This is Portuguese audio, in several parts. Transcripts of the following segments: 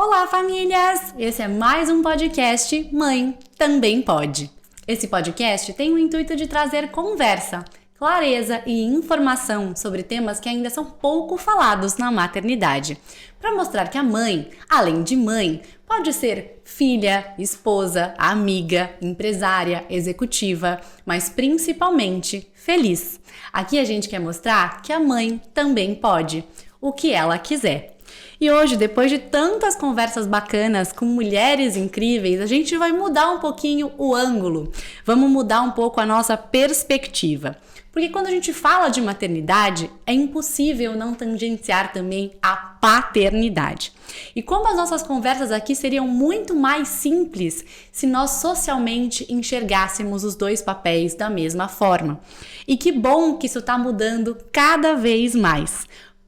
Olá, famílias! Esse é mais um podcast Mãe Também Pode. Esse podcast tem o intuito de trazer conversa, clareza e informação sobre temas que ainda são pouco falados na maternidade, para mostrar que a mãe, além de mãe, pode ser filha, esposa, amiga, empresária, executiva, mas principalmente feliz. Aqui a gente quer mostrar que a mãe também pode, o que ela quiser. E hoje, depois de tantas conversas bacanas com mulheres incríveis, a gente vai mudar um pouquinho o ângulo. Vamos mudar um pouco a nossa perspectiva. Porque quando a gente fala de maternidade, é impossível não tangenciar também a paternidade. E como as nossas conversas aqui seriam muito mais simples se nós socialmente enxergássemos os dois papéis da mesma forma. E que bom que isso está mudando cada vez mais.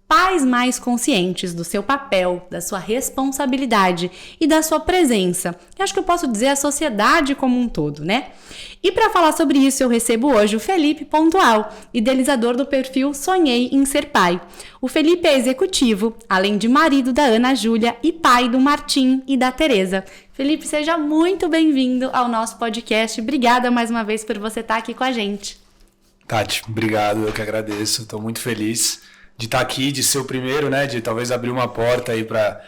Pais mais conscientes do seu papel, da sua responsabilidade e da sua presença. Eu acho que eu posso dizer a sociedade como um todo, né? E para falar sobre isso, eu recebo hoje o Felipe Pontual, idealizador do perfil Sonhei em Ser Pai. O Felipe é executivo, além de marido da Ana Júlia e pai do Martim e da Tereza. Felipe, seja muito bem-vindo ao nosso podcast. Obrigada mais uma vez por você estar aqui com a gente. Tati, obrigado, eu que agradeço. Estou muito feliz de estar aqui, de ser o primeiro, né? De talvez abrir uma porta aí para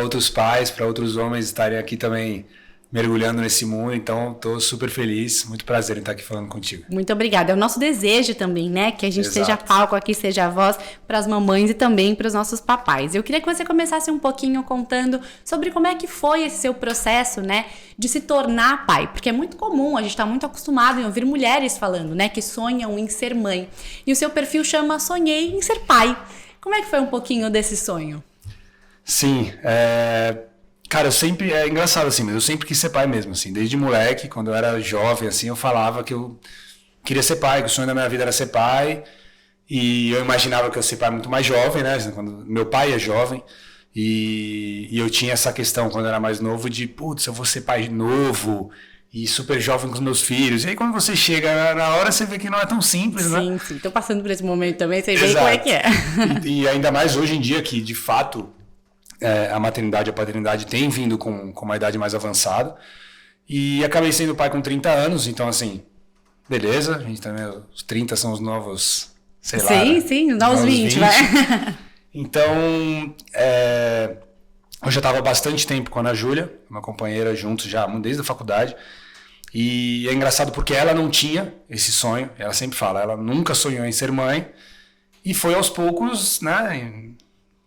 outros pais, para outros homens estarem aqui também mergulhando nesse mundo. Então, estou super feliz, muito prazer em estar aqui falando contigo. Muito obrigada. É o nosso desejo também, né? Que a gente seja palco aqui, seja voz para as mamães e também para os nossos papais. Eu queria que você começasse um pouquinho contando sobre como é que foi esse seu processo, né? De se tornar pai. Porque é muito comum, a gente está muito acostumado em ouvir mulheres falando, né? Que sonham em ser mãe. E o seu perfil chama Sonhei em Ser Pai. Como é que foi um pouquinho desse sonho? Sim, cara, é engraçado assim, mas eu sempre quis ser pai mesmo, assim, desde moleque, quando eu era jovem, assim, eu falava que eu queria ser pai, que o sonho da minha vida era ser pai, e eu imaginava que eu ia ser pai muito mais jovem, né, quando meu pai é jovem, e eu tinha essa questão quando eu era mais novo de, putz, eu vou ser pai novo e super jovem com os meus filhos, e aí quando você chega na hora, você vê que não é tão simples, né? Sim, tô passando por esse momento também, você vê como é que é. E ainda mais hoje em dia que, de fato, a maternidade e a paternidade tem vindo com uma idade mais avançada. E acabei sendo pai com 30 anos, então assim, beleza, a gente também, os 30 são os novos, sei lá. Sim, os novos 20, vai. Então, eu já estava há bastante tempo com a Ana Júlia, uma companheira juntos já desde a faculdade. E é engraçado porque ela não tinha esse sonho, ela sempre fala, ela nunca sonhou em ser mãe. E foi aos poucos, né,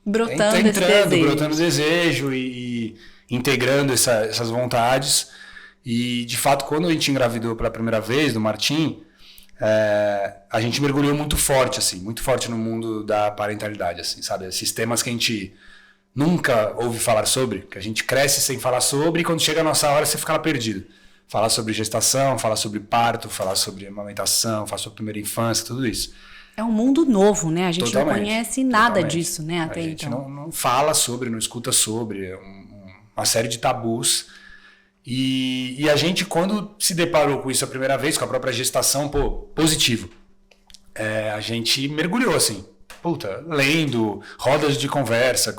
brotando desejo e integrando essas vontades. E, de fato, quando a gente engravidou pela primeira vez, do Martim, a gente mergulhou muito forte no mundo da parentalidade, assim, sabe? Esses temas que a gente nunca ouve falar sobre, que a gente cresce sem falar sobre, e quando chega a nossa hora você fica lá perdido. Falar sobre gestação, falar sobre parto, falar sobre amamentação, falar sobre primeira infância, tudo isso. É um mundo novo, né? A gente não conhece nada disso, né? Até então. A gente então. não fala sobre, não escuta sobre, uma série de tabus. E a gente, quando se deparou com isso a primeira vez, com a própria gestação, positivo. A gente mergulhou, assim, lendo, rodas de conversa,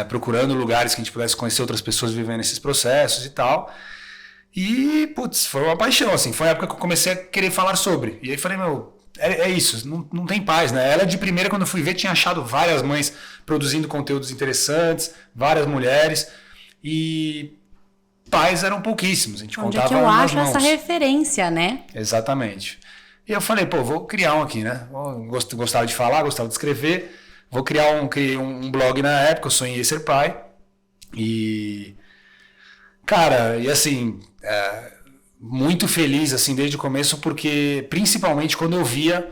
procurando lugares que a gente pudesse conhecer outras pessoas vivendo esses processos e tal. E, foi uma paixão, assim. Foi a época que eu comecei a querer falar sobre. E aí falei, é isso, não tem paz, né? Ela de primeira, quando eu fui ver, tinha achado várias mães produzindo conteúdos interessantes, várias mulheres, e pais eram pouquíssimos, a gente Onde contava é que eu nas acho mãos. essa referência, né? Exatamente. E eu falei, vou criar um aqui, né? Gostava de falar, gostava de escrever, vou criar criei um blog na época, eu sonhei ser pai, e... Cara, e assim... muito feliz assim desde o começo, porque principalmente quando eu via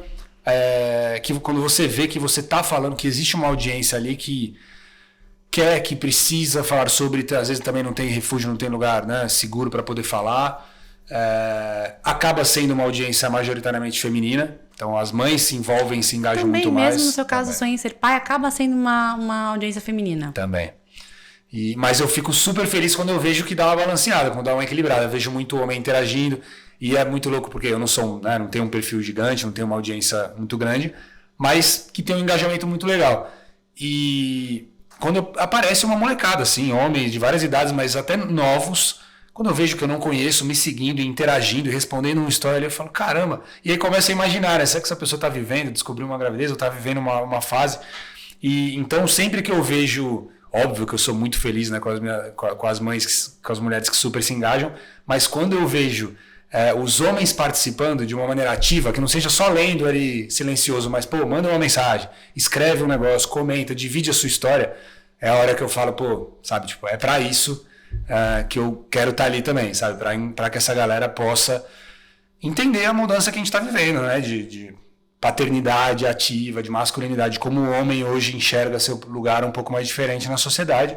quando você vê que você está falando, que existe uma audiência ali que quer, que precisa falar sobre, às vezes também não tem refúgio, não tem lugar, né, seguro para poder falar, acaba sendo uma audiência majoritariamente feminina, então as mães se envolvem, se engajam também, muito mais. Também mesmo no seu caso, Sonhei em Ser Pai, acaba sendo uma audiência feminina. Também. Mas eu fico super feliz quando eu vejo que dá uma balanceada, quando dá uma equilibrada. Eu vejo muito homem interagindo e é muito louco porque eu não sou, né, não tenho um perfil gigante, não tenho uma audiência muito grande, mas que tem um engajamento muito legal. E quando aparece uma molecada, assim, homens de várias idades, mas até novos, quando eu vejo que eu não conheço, me seguindo, interagindo, respondendo uma história ali, eu falo, caramba. E aí começa a imaginar, né? Será que essa pessoa está vivendo, descobriu uma gravidez, ou está vivendo uma fase? E então, sempre que eu vejo, óbvio que eu sou muito feliz, né, com as mães, com as mulheres que super se engajam, mas quando eu vejo os homens participando de uma maneira ativa, que não seja só lendo ali silencioso, mas, pô, manda uma mensagem, escreve um negócio, comenta, divide a sua história, é a hora que eu falo, pô, sabe, tipo, é pra isso que eu quero estar ali também, sabe, pra que essa galera possa entender a mudança que a gente tá vivendo, né, de paternidade ativa, de masculinidade, como o homem hoje enxerga seu lugar um pouco mais diferente na sociedade,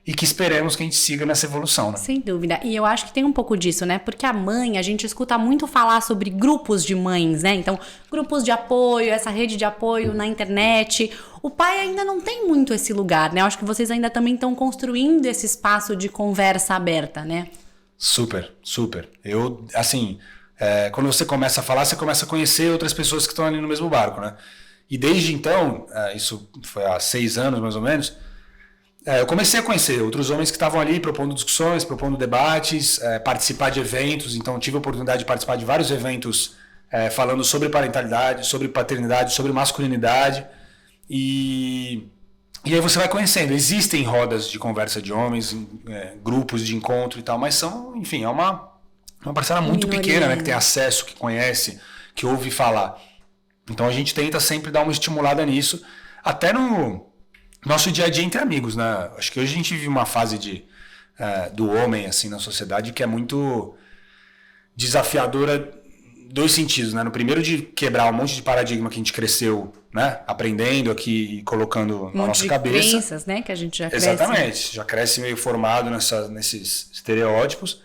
e que esperemos que a gente siga nessa evolução, né? Sem dúvida. E eu acho que tem um pouco disso, né? Porque a mãe, a gente escuta muito falar sobre grupos de mães, né? Então, grupos de apoio, essa rede de apoio na internet. O pai ainda não tem muito esse lugar, né? Eu acho que vocês ainda também estão construindo esse espaço de conversa aberta, né? Super, super. Eu, assim, quando você começa a falar, você começa a conhecer outras pessoas que estão ali no mesmo barco, né? E desde então, isso foi há 6 anos mais ou menos, eu comecei a conhecer outros homens que estavam ali propondo discussões, propondo debates, participar de eventos. Então, tive a oportunidade de participar de vários eventos falando sobre parentalidade, sobre paternidade, sobre masculinidade. E aí você vai conhecendo. Existem rodas de conversa de homens, grupos de encontro e tal, mas são, enfim, é uma parcela muito pequena, né, que tem acesso, que conhece, que ouve falar. Então, a gente tenta sempre dar uma estimulada nisso, até no nosso dia a dia entre amigos, né? Acho que hoje a gente vive uma fase do homem assim na sociedade que é muito desafiadora, dois sentidos, né? No primeiro, de quebrar um monte de paradigma que a gente cresceu, né? Aprendendo aqui e colocando na nossa cabeça. Crenças, né? Que a gente já cresce. Exatamente, já cresce meio formado nesses estereótipos.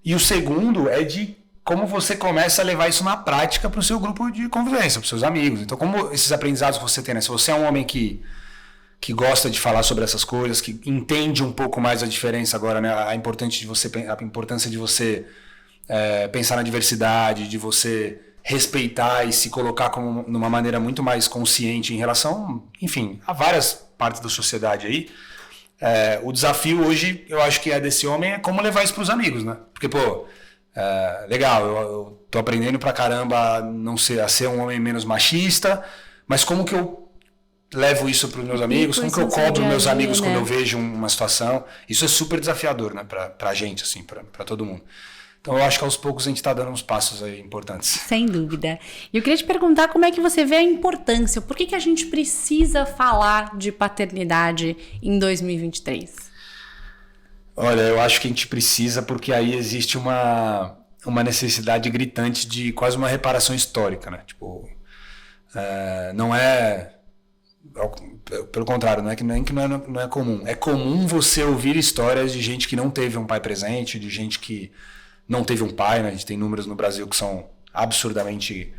E o segundo é de como você começa a levar isso na prática para o seu grupo de convivência, para os seus amigos. Então, como esses aprendizados você tem, né? Se você é um homem que gosta de falar sobre essas coisas, que entende um pouco mais a diferença agora, né? A importância de você pensar na diversidade, de você respeitar e se colocar como numa maneira muito mais consciente em relação, enfim, a várias partes da sociedade aí. O desafio hoje, eu acho que desse homem é como levar isso para os amigos, né? Porque, pô, legal, eu tô aprendendo pra caramba a ser um homem menos machista, mas como que eu levo isso para os meus amigos, como que eu cobro meus amigos, né? Quando eu vejo uma situação. Isso é super desafiador, né, pra gente, assim, pra todo mundo. Então eu acho que aos poucos a gente está dando uns passos aí importantes. Sem dúvida. E eu queria te perguntar como é que você vê a importância, por que a gente precisa falar de paternidade em 2023? Olha, eu acho que a gente precisa porque aí existe uma necessidade gritante de quase uma reparação histórica, né? Tipo, não é... Pelo contrário, não é comum. É comum você ouvir histórias de gente que não teve um pai presente, de gente que não teve um pai, né? A gente tem números no Brasil que são absurdamente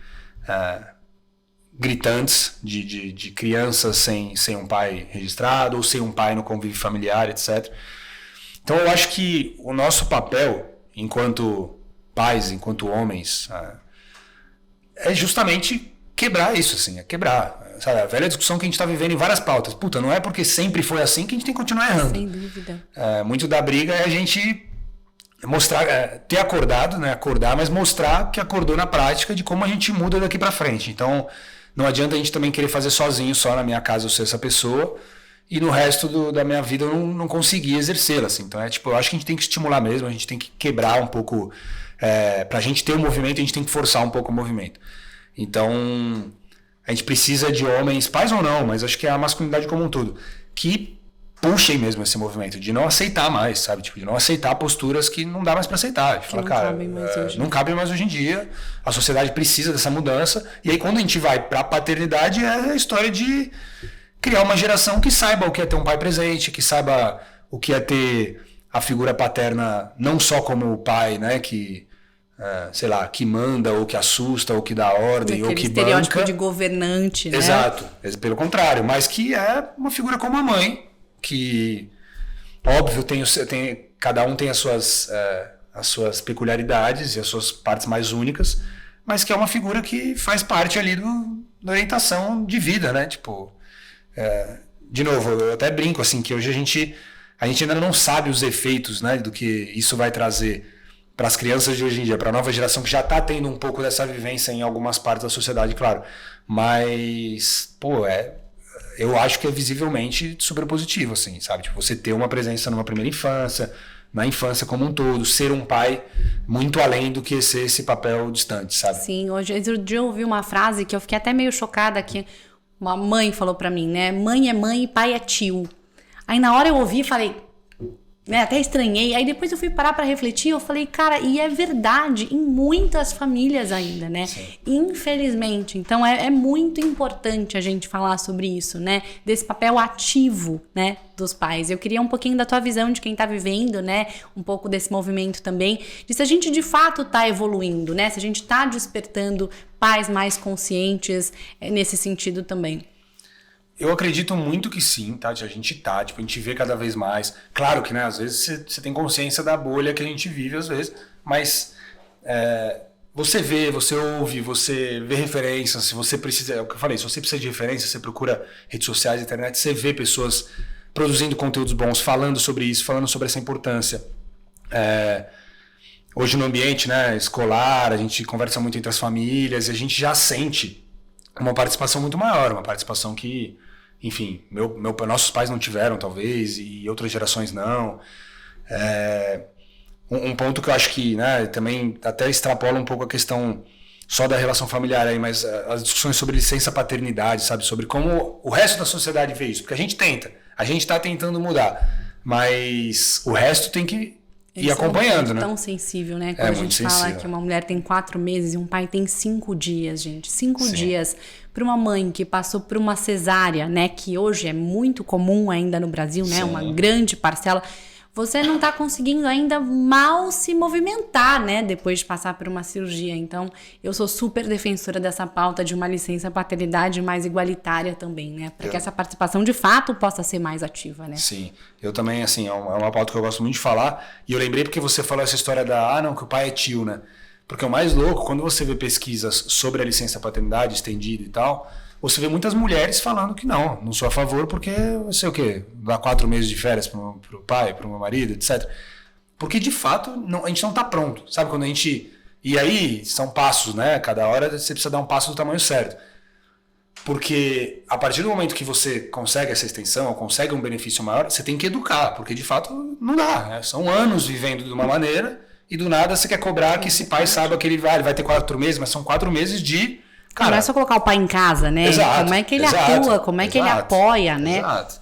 gritantes de crianças sem um pai registrado ou sem um pai no convívio familiar, etc. Então eu acho que o nosso papel enquanto pais, enquanto homens, é justamente quebrar isso, assim, quebrar. Sabe, a velha discussão que a gente está vivendo em várias pautas. Puta, não é porque sempre foi assim que a gente tem que continuar errando. Sem dúvida. Muito da briga é a gente mostrar, ter acordado, né? Acordar, mas mostrar que acordou na prática de como a gente muda daqui para frente. Então, não adianta a gente também querer fazer sozinho, só na minha casa eu ser essa pessoa, e no resto da minha vida eu não conseguir exercê-la. Assim. Então, eu acho que a gente tem que estimular mesmo, a gente tem que quebrar um pouco. Para a gente ter um movimento, a gente tem que forçar um pouco o movimento. Então, a gente precisa de homens, pais ou não, mas acho que é a masculinidade como um todo, que puxem mesmo esse movimento, de não aceitar mais, sabe? Tipo, de não aceitar posturas que não dá mais para aceitar. De falar, cara, não cabe mais hoje em dia, a sociedade precisa dessa mudança, e aí quando a gente vai para a paternidade, é a história de criar uma geração que saiba o que é ter um pai presente, que saiba o que é ter a figura paterna não só como o pai, né, que sei lá, que manda, ou que assusta, ou que dá ordem, ou que banca. Aquele estereótipo de governante, né? Exato, pelo contrário, mas que é uma figura como a mãe, que, óbvio, cada um tem as suas peculiaridades e as suas partes mais únicas, mas que é uma figura que faz parte ali da orientação de vida, né? Tipo, de novo, eu até brinco assim, que hoje a gente ainda não sabe os efeitos, né, do que isso vai trazer para as crianças de hoje em dia, para a nova geração que já está tendo um pouco dessa vivência em algumas partes da sociedade, claro. Mas, eu acho que é visivelmente super positivo, assim, sabe? Tipo, você ter uma presença numa primeira infância, na infância como um todo, ser um pai muito além do que ser esse papel distante, sabe? Sim, hoje eu ouvi uma frase que eu fiquei até meio chocada, que uma mãe falou pra mim, né? Mãe é mãe e pai é tio. Aí na hora eu ouvi e falei, né, até estranhei. Aí depois eu fui parar pra refletir, eu falei, cara, e é verdade em muitas famílias ainda, né? Sim. Infelizmente. Então é muito importante a gente falar sobre isso, né? Desse papel ativo, né, dos pais. Eu queria um pouquinho da tua visão de quem tá vivendo, né? Um pouco desse movimento também, de se a gente de fato tá evoluindo, né? Se a gente tá despertando pais mais conscientes nesse sentido também. Eu acredito muito que sim, tá? A gente vê cada vez mais. Claro que, né, às vezes você tem consciência da bolha que a gente vive, às vezes, mas você vê, você ouve, você vê referências, se você precisa, é o que eu falei, se você precisa de referências, você procura redes sociais, internet, você vê pessoas produzindo conteúdos bons, falando sobre isso, falando sobre essa importância. Hoje no ambiente, né, escolar, a gente conversa muito entre as famílias e a gente já sente uma participação muito maior, uma participação que, enfim, nossos pais não tiveram, talvez, e outras gerações não. Um ponto que eu acho que, né, também até extrapola um pouco a questão só da relação familiar aí, mas as discussões sobre licença paternidade, sabe, sobre como o resto da sociedade vê isso, porque a gente está tentando mudar, mas o resto tem que ir acompanhando, né? É tão sensível, né? Quando a gente fala que uma mulher tem 4 meses e um pai tem 5 dias, gente. 5 dias para uma mãe que passou por uma cesárea, né? Que hoje é muito comum ainda no Brasil, né? Sim. Uma grande parcela. Você não está conseguindo ainda mal se movimentar, né? Depois de passar por uma cirurgia. Então, eu sou super defensora dessa pauta de uma licença paternidade mais igualitária também, né? Para que essa participação de fato possa ser mais ativa, né? Sim, eu também, assim, é uma pauta que eu gosto muito de falar. E eu lembrei porque você falou essa história não, que o pai é tio, né? Porque o mais louco, quando você vê pesquisas sobre a licença paternidade estendida e tal, você vê muitas mulheres falando que não sou a favor porque, não sei o quê, dá 4 meses de férias pro pai, pro meu marido, etc. Porque, de fato, a gente não está pronto. Sabe, quando a gente... E aí, são passos, né? Cada hora você precisa dar um passo do tamanho certo. Porque, a partir do momento que você consegue essa extensão, ou consegue um benefício maior, você tem que educar, porque, de fato, não dá. Né? São anos vivendo de uma maneira e, do nada, você quer cobrar que esse pai saiba que ele vai ter 4 meses, mas são 4 meses de... Cara, não é só colocar o pai em casa, né? Exato, como é que ele atua, como é que ele apoia, né? Exato.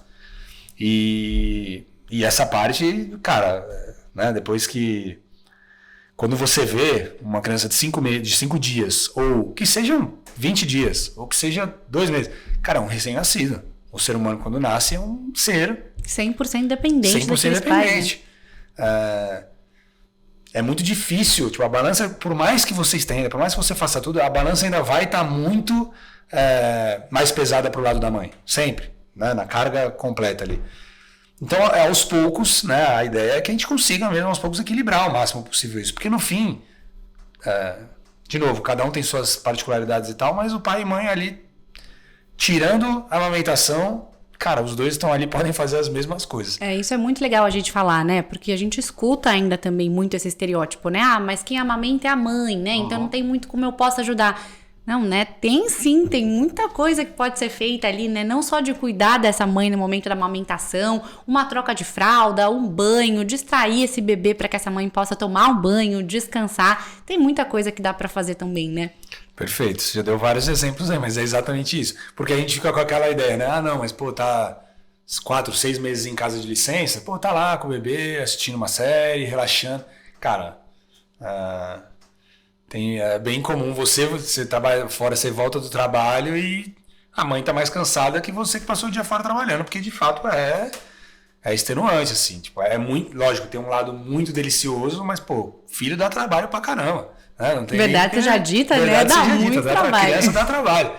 E essa parte, cara, né, depois que... Quando você vê uma criança de 5 dias, ou que sejam 20 dias, ou que seja 2 meses, cara, é um recém-nascido. O ser humano, quando nasce, é um ser... 100% dependente 100% dependente. É muito difícil, tipo, a balança, por mais que você estenda, por mais que você faça tudo, a balança ainda vai estar muito mais pesada pro lado da mãe, sempre, né, na carga completa ali. Então, aos poucos, né, a ideia é que a gente consiga mesmo aos poucos equilibrar o máximo possível isso, porque no fim, de novo, cada um tem suas particularidades e tal, mas o pai e mãe ali, tirando a amamentação, cara, os dois estão ali, podem fazer as mesmas coisas. Isso é muito legal a gente falar, né? Porque a gente escuta ainda também muito esse estereótipo, né? Mas quem amamenta é a mãe, né? Então não tem muito como eu possa ajudar. Não, né? Tem sim, tem muita coisa que pode ser feita ali, né? Não só de cuidar dessa mãe no momento da amamentação, uma troca de fralda, um banho, distrair esse bebê para que essa mãe possa tomar um banho, descansar. Tem muita coisa que dá para fazer também, né? Perfeito, você já deu vários exemplos aí, mas é exatamente isso. Porque a gente fica com aquela ideia, né? Não, mas pô, tá 4, 6 meses em casa de licença, pô, tá lá com o bebê, assistindo uma série, relaxando. Cara, é bem comum você trabalha fora, você volta do trabalho e a mãe tá mais cansada que você que passou o dia fora trabalhando, porque de fato é extenuante, assim. Tipo, é muito, lógico, tem um lado muito delicioso, mas, pô, filho dá trabalho pra caramba. Não tem verdade seja dita, né? Dá muito trabalho. Pra criança dá trabalho.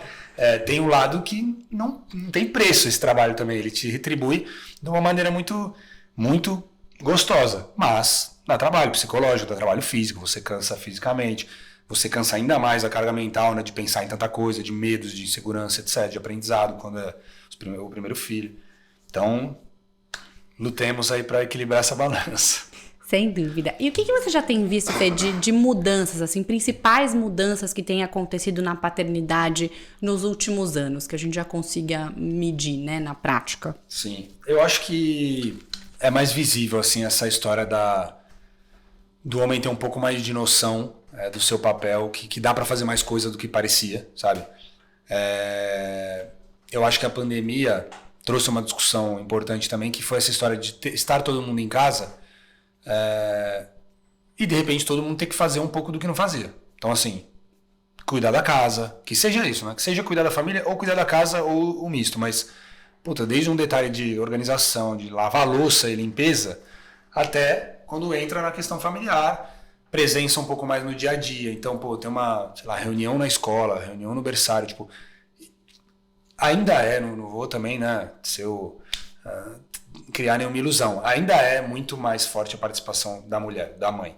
Tem um lado que não tem preço esse trabalho também. Ele te retribui de uma maneira muito, muito gostosa. Mas dá trabalho psicológico, dá trabalho físico. Você cansa fisicamente. Você cansa ainda mais a carga mental, né, de pensar em tanta coisa, de medos, de insegurança, etc. De aprendizado quando é o primeiro filho. Então, lutemos aí para equilibrar essa balança. Sem dúvida. E o que você já tem visto, Fê, de mudanças, assim, principais mudanças que têm acontecido na paternidade nos últimos anos, que a gente já consiga medir, né, na prática? Sim, eu acho que é mais visível, assim, essa história do homem ter um pouco mais de noção do seu papel, que dá para fazer mais coisa do que parecia, sabe? Eu acho que a pandemia trouxe uma discussão importante também, que foi essa história de estar todo mundo em casa, e de repente todo mundo tem que fazer um pouco do que não fazia. Então, assim, cuidar da casa, que seja isso, né? Que seja cuidar da família ou cuidar da casa ou o misto, mas puta, desde um detalhe de organização, de lavar a louça e limpeza, até quando entra na questão familiar, presença um pouco mais no dia a dia. Então, pô, tem uma, sei lá, reunião na escola, reunião no berçário, tipo, ainda não vou também, né, criar nenhuma ilusão. Ainda é muito mais forte a participação da mulher, da mãe.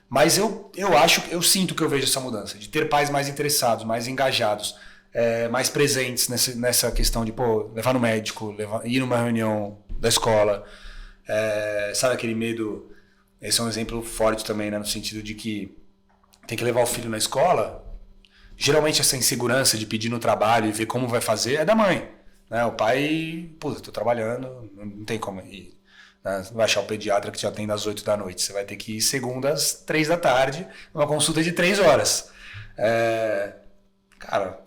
Mas eu sinto que eu vejo essa mudança, de ter pais mais interessados, mais engajados, mais presentes nessa questão de, pô, levar no médico, ir numa reunião da escola, sabe aquele medo, esse é um exemplo forte também, né, no sentido de que tem que levar o filho na escola, geralmente essa insegurança de pedir no trabalho e ver como vai fazer é da mãe. Né? O pai, puta, tô trabalhando, não tem como ir. Né? Você não vai achar o pediatra que te atende às 8 da noite. Você vai ter que ir segunda às 3 da tarde, uma consulta de 3 horas. Cara,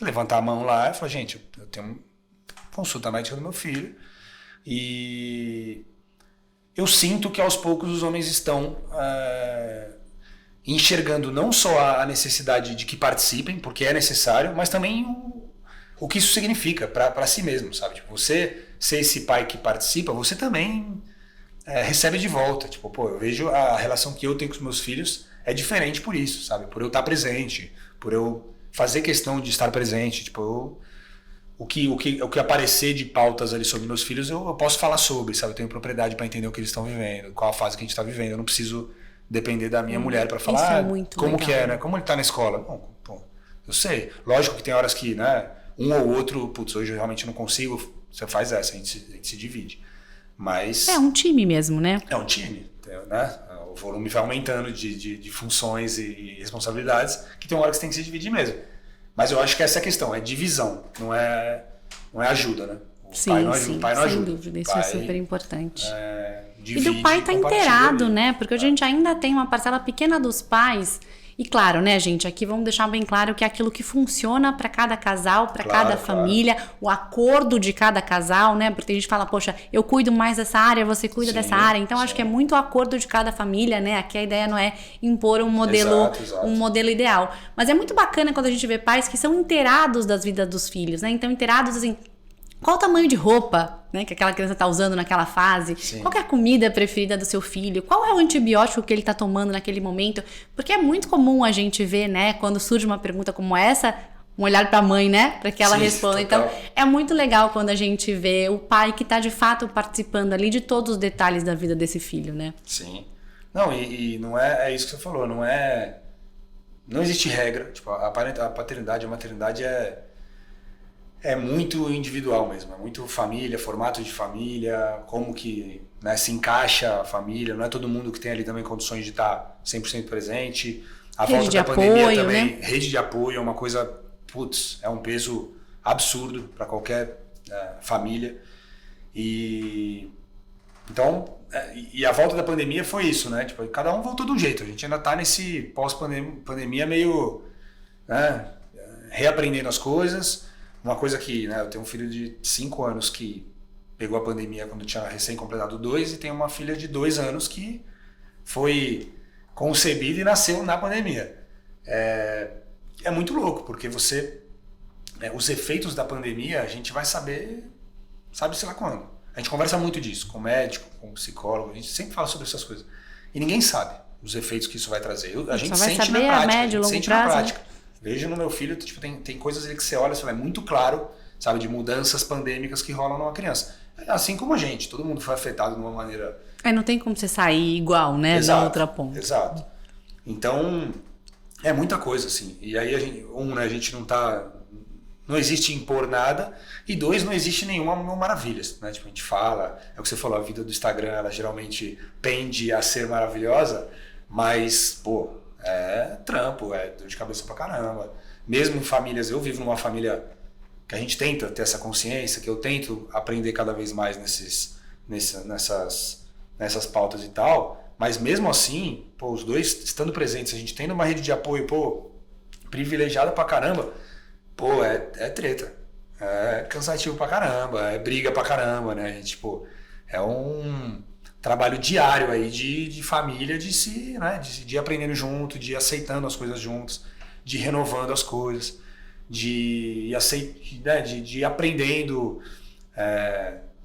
levantar a mão lá e falar, gente, eu tenho uma consulta médica do meu filho e eu sinto que aos poucos os homens estão enxergando não só a necessidade de que participem, porque é necessário, mas também o que isso significa para si mesmo, sabe? Tipo, você ser esse pai que participa, você também recebe de volta. Tipo, pô, eu vejo a relação que eu tenho com os meus filhos é diferente por isso, sabe? Por eu estar presente, por eu fazer questão de estar presente. Tipo, o que aparecer de pautas ali sobre meus filhos, eu posso falar sobre, sabe? Eu tenho propriedade para entender o que eles estão vivendo, qual a fase que a gente está vivendo. Eu não preciso depender da minha mulher para falar como legal. Que é, né? Como ele está na escola. Bom, pô, eu sei. Lógico que tem horas que, né? Um ou outro, putz, hoje eu realmente não consigo, você faz essa, a gente se divide. Mas... É um time mesmo, né? É um time, né? O volume vai aumentando de funções e responsabilidades, que tem uma hora que você tem que se dividir mesmo. Mas eu acho que essa é a questão, é divisão, não é ajuda, né? O pai não ajuda. Sem dúvida, isso é super importante. E do pai estar inteirado, né? Porque a gente ainda tem uma parcela pequena dos pais. E claro, né, gente, aqui vamos deixar bem claro que é aquilo que funciona para cada casal, para cada família, o acordo de cada casal, né? Porque a gente fala, poxa, eu cuido mais dessa área, você cuida dessa área. Então, acho que é muito o acordo de cada família, né? Aqui a ideia não é impor um modelo, um modelo ideal. Mas é muito bacana quando a gente vê pais que são inteirados das vidas dos filhos, né? Então, inteirados, assim, qual o tamanho de roupa, né, que aquela criança está usando naquela fase? Sim. Qual que é a comida preferida do seu filho? Qual é o antibiótico que ele está tomando naquele momento? Porque é muito comum a gente ver, né, quando surge uma pergunta como essa, um olhar para a mãe, né, para que ela responda. Total. Então, é muito legal quando a gente vê o pai que está de fato participando ali de todos os detalhes da vida desse filho, né? Sim. Não, e não é isso que você falou, não existe regra. Tipo, a paternidade, a maternidade é muito individual mesmo, é muito família, formato de família, como que, né, se encaixa a família, não é todo mundo que tem ali também condições de estar 100% presente. A volta da pandemia também, né? Rede de apoio é uma coisa, putz, é um peso absurdo para qualquer família. E então, e a volta da pandemia foi isso, né? Tipo, cada um voltou de um jeito, a gente ainda está nesse pós-pandemia meio, né, reaprendendo as coisas. Uma coisa que, né, eu tenho um filho de 5 anos que pegou a pandemia quando tinha recém-completado 2 e tenho uma filha de 2 anos que foi concebida e nasceu na pandemia. É muito louco, porque os efeitos da pandemia a gente vai saber, sabe sei lá quando. A gente conversa muito disso com médico, com psicólogo, a gente sempre fala sobre essas coisas. E ninguém sabe os efeitos que isso vai trazer. A gente sente na prática, a gente sente na prática. Vejo no meu filho, tipo, tem coisas ali que você olha e fala, é muito claro, sabe, de mudanças pandêmicas que rolam numa criança. Assim como a gente, todo mundo foi afetado de uma maneira... Não tem como você sair igual, né, exato, da outra ponta. Exato. Então, é muita coisa, assim. E aí, a gente não não existe impor nada, e 2, não existe nenhuma mil maravilhas, né? Tipo, a gente fala, é o que você falou, a vida do Instagram, ela geralmente pende a ser maravilhosa, mas, pô, é trampo, é dor de cabeça pra caramba. Mesmo em famílias, eu vivo numa família que a gente tenta ter essa consciência, que eu tento aprender cada vez mais nessas pautas e tal, mas mesmo assim, pô, os dois estando presentes, a gente tendo uma rede de apoio, pô, privilegiada pra caramba, pô, é treta, é cansativo pra caramba, é briga pra caramba, né? A gente, pô, é um trabalho diário aí de família, de ir aprendendo junto, de ir aceitando as coisas juntos, de ir renovando as coisas, de ir aprendendo,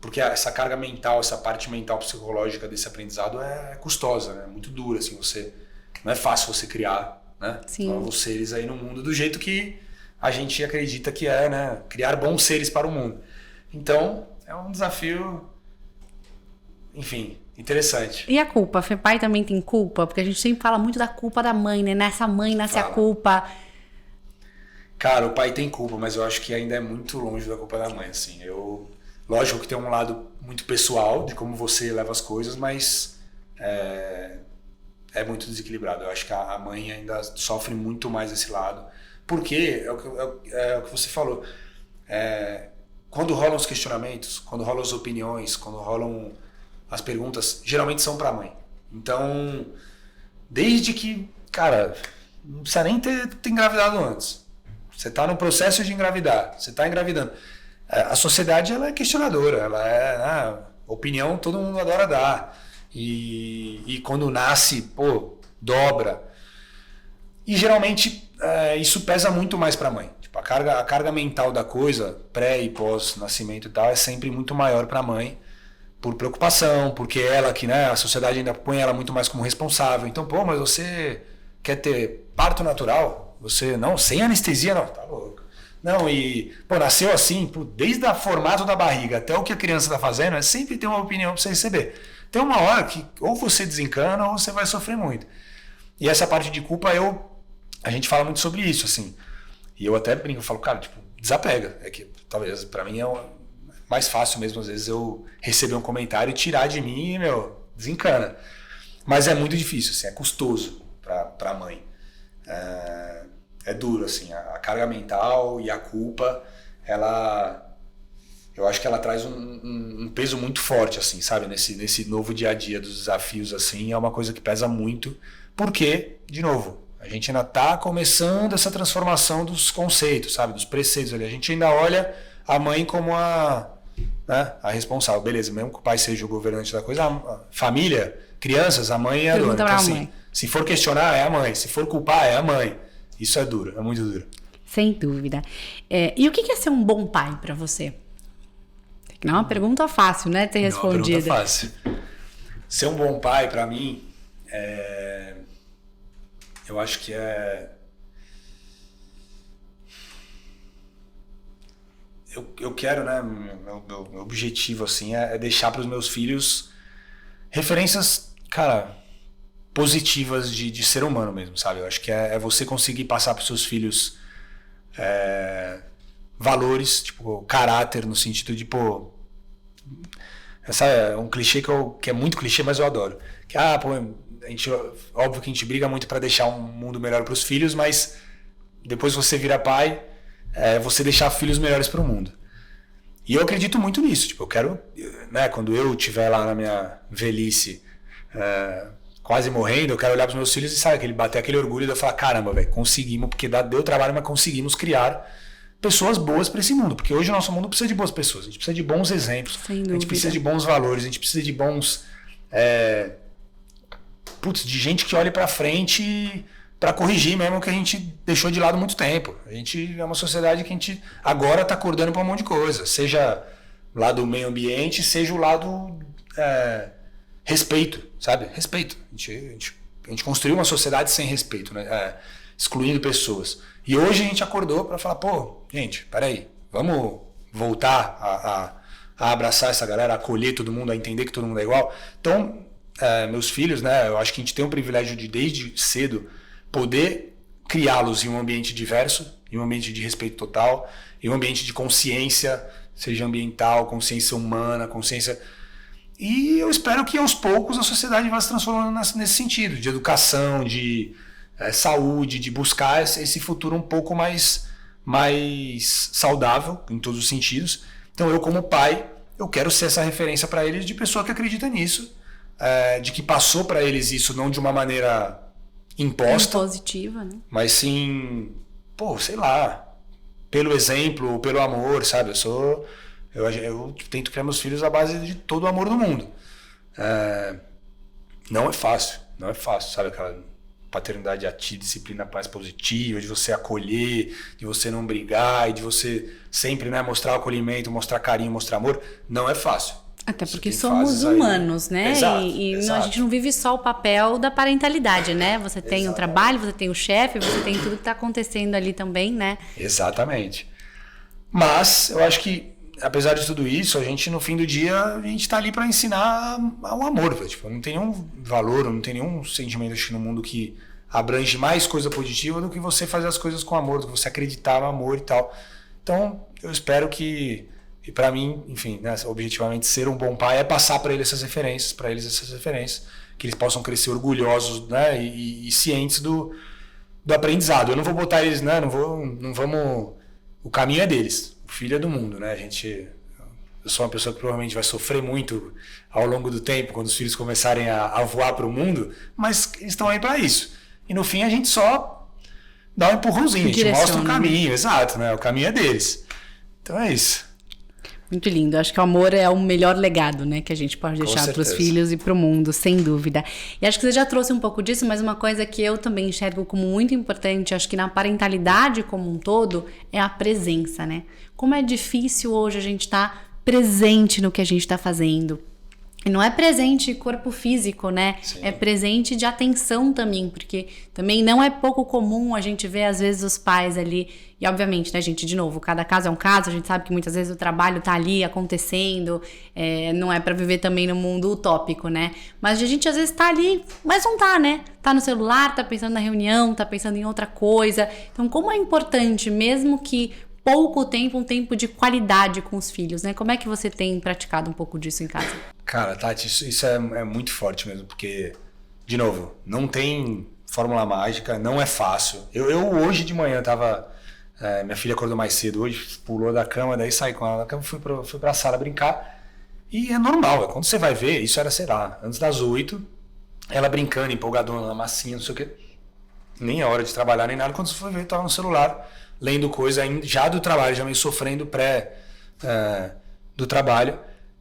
porque essa carga mental, essa parte mental psicológica desse aprendizado é custosa, né? Muito dura, assim, não é fácil você criar, né, novos seres aí no mundo do jeito que a gente acredita que é, né? Criar bons seres para o mundo. Então, é um desafio, enfim, interessante. E a culpa? Pai também tem culpa? Porque a gente sempre fala muito da culpa da mãe, né? Nessa mãe nasce a culpa. Cara, o pai tem culpa, mas eu acho que ainda é muito longe da culpa da mãe, assim. Lógico que tem um lado muito pessoal de como você leva as coisas, mas é muito desequilibrado. Eu acho que a mãe ainda sofre muito mais esse lado. Porque é o que você falou. Quando rolam os questionamentos, quando rolam as opiniões, quando rolam as perguntas, geralmente são pra mãe. Então, desde que, cara, não precisa nem ter engravidado antes. Você tá no processo de engravidar, você tá engravidando. A sociedade, ela é questionadora, opinião todo mundo adora dar. E quando nasce, pô, dobra. E geralmente isso pesa muito mais para a mãe. Tipo, a carga mental da coisa, pré e pós-nascimento e tal, é sempre muito maior para a mãe, por preocupação, porque ela que, né, a sociedade ainda põe ela muito mais como responsável. Então, pô, mas você quer ter parto natural? Você, não, sem anestesia, não, tá louco. Não, e, pô, nasceu assim, desde o formato da barriga até o que a criança tá fazendo, sempre tem uma opinião para você receber. Tem uma hora que ou você desencana ou você vai sofrer muito. E essa parte de culpa, a gente fala muito sobre isso, assim. E eu até brinco, eu falo, cara, tipo, desapega. É que talvez pra mim é mais fácil mesmo, às vezes, eu receber um comentário e tirar de mim e, desencana. Mas é muito difícil, assim, é custoso pra mãe. É duro, assim, a carga mental e a culpa, eu acho que ela traz um peso muito forte, assim, sabe? Nesse novo dia a dia dos desafios, assim, é uma coisa que pesa muito, porque, de novo, a gente ainda está começando essa transformação dos conceitos, sabe? Dos preceitos ali. A gente ainda olha a mãe como a responsável. Beleza, mesmo que o pai seja o governante da coisa, a família, crianças, a mãe é a dona. Então, assim, se for questionar, é a mãe. Se for culpar, é a mãe. Isso é duro, é muito duro. Sem dúvida. E o que é ser um bom pai para você? Não é uma pergunta fácil, né? Ter respondido. Não é uma pergunta fácil. Ser um bom pai, para mim, eu acho que eu quero, né? Meu objetivo, assim, é deixar para os meus filhos referências, cara, positivas de ser humano mesmo, sabe? Eu acho que é você conseguir passar para os seus filhos valores, tipo, caráter, no sentido de, pô, essa é um clichê que é muito clichê, mas eu adoro. Que, óbvio que a gente briga muito para deixar um mundo melhor para os filhos, mas depois você vira pai, você deixar filhos melhores para o mundo. E eu acredito muito nisso. Tipo, eu quero, né, quando eu estiver lá na minha velhice, quase morrendo, eu quero olhar para os meus filhos e sabe, bater aquele orgulho de eu falar, caramba, velho, conseguimos, porque deu trabalho, mas conseguimos criar pessoas boas para esse mundo, porque hoje o nosso mundo precisa de boas pessoas, a gente precisa de bons exemplos, a gente precisa de bons valores, a gente precisa de bons de gente que olhe para frente para corrigir mesmo o que a gente deixou de lado há muito tempo. A gente é uma sociedade que a gente agora está acordando para um monte de coisa, seja o lado meio ambiente, seja o lado respeito, sabe? Respeito. A gente construiu uma sociedade sem respeito, né? Excluindo pessoas. E hoje a gente acordou para falar, pô, gente, peraí, vamos voltar a abraçar essa galera, a acolher todo mundo, a entender que todo mundo é igual. Então, meus filhos, né, eu acho que a gente tem o privilégio de, desde cedo, poder criá-los em um ambiente diverso, em um ambiente de respeito total, em um ambiente de consciência, seja ambiental, consciência humana, consciência... E eu espero que aos poucos a sociedade vá se transformando nesse sentido, de educação, de saúde, de buscar esse futuro um pouco mais saudável, em todos os sentidos. Então eu, como pai, eu quero ser essa referência para eles de pessoa que acredita nisso, de que passou para eles isso não de uma maneira imposta, positiva, né? Mas sim, sei lá, pelo exemplo ou pelo amor, sabe? Eu tento criar meus filhos à base de todo o amor do mundo. Não é fácil, sabe? Aquela paternidade ativa, disciplina, paz positiva, de você acolher, de você não brigar, e de você sempre, né, mostrar o acolhimento, mostrar carinho, mostrar amor. Não é fácil. Até porque somos humanos, né? Exato, A gente não vive só o papel da parentalidade, né? Você tem o trabalho, você tem o chefe, você tem tudo que está acontecendo ali também, né? Exatamente. Mas eu acho que, apesar de tudo isso, a gente, no fim do dia, a gente está ali para ensinar o amor. Tipo, não tem nenhum valor, não tem nenhum sentimento, acho que, no mundo que abrange mais coisa positiva do que você fazer as coisas com amor, do que você acreditar no amor e tal. Então, eu espero que... E para mim, enfim, né, objetivamente, ser um bom pai é passar para eles essas referências, que eles possam crescer orgulhosos, né, e cientes do aprendizado. Eu não vou botar eles, né, não vamos... O caminho é deles, o filho é do mundo, né? Eu sou uma pessoa que provavelmente vai sofrer muito ao longo do tempo, quando os filhos começarem a voar para o mundo, mas eles estão aí para isso. E no fim a gente só dá um empurrãozinho, a gente mostra o caminho, exato, né? O caminho é deles. Então é isso. Muito lindo. Acho que o amor é o melhor legado, né, que a gente pode deixar para os filhos e para o mundo, sem dúvida. E acho que você já trouxe um pouco disso, mas uma coisa que eu também enxergo como muito importante, acho que na parentalidade como um todo, é a presença, né? Como é difícil hoje a gente estar presente no que a gente está fazendo. E não é presente corpo físico, né? Sim. É presente de atenção também, porque também não é pouco comum a gente ver, às vezes, os pais ali. E, obviamente, né, gente, de novo, cada caso é um caso, a gente sabe que muitas vezes o trabalho tá ali acontecendo, não é para viver também no mundo utópico, né? Mas a gente, às vezes, tá ali, mas não tá, né? Tá no celular, tá pensando na reunião, tá pensando em outra coisa. Então, como é importante, mesmo que pouco tempo, um tempo de qualidade com os filhos, né? Como é que você tem praticado um pouco disso em casa? Cara, Tati, isso é muito forte mesmo, porque, de novo, não tem fórmula mágica, não é fácil. Eu hoje de manhã tava... minha filha acordou mais cedo hoje, pulou da cama, daí saí com ela da cama, fui pra sala brincar. E é normal, quando você vai ver, isso era, sei lá, antes das 8, ela brincando, empolgadona na massinha, não sei o quê. Nem a hora de trabalhar, nem nada. Quando você foi ver, tava no celular, lendo coisa já do trabalho, já meio sofrendo do trabalho.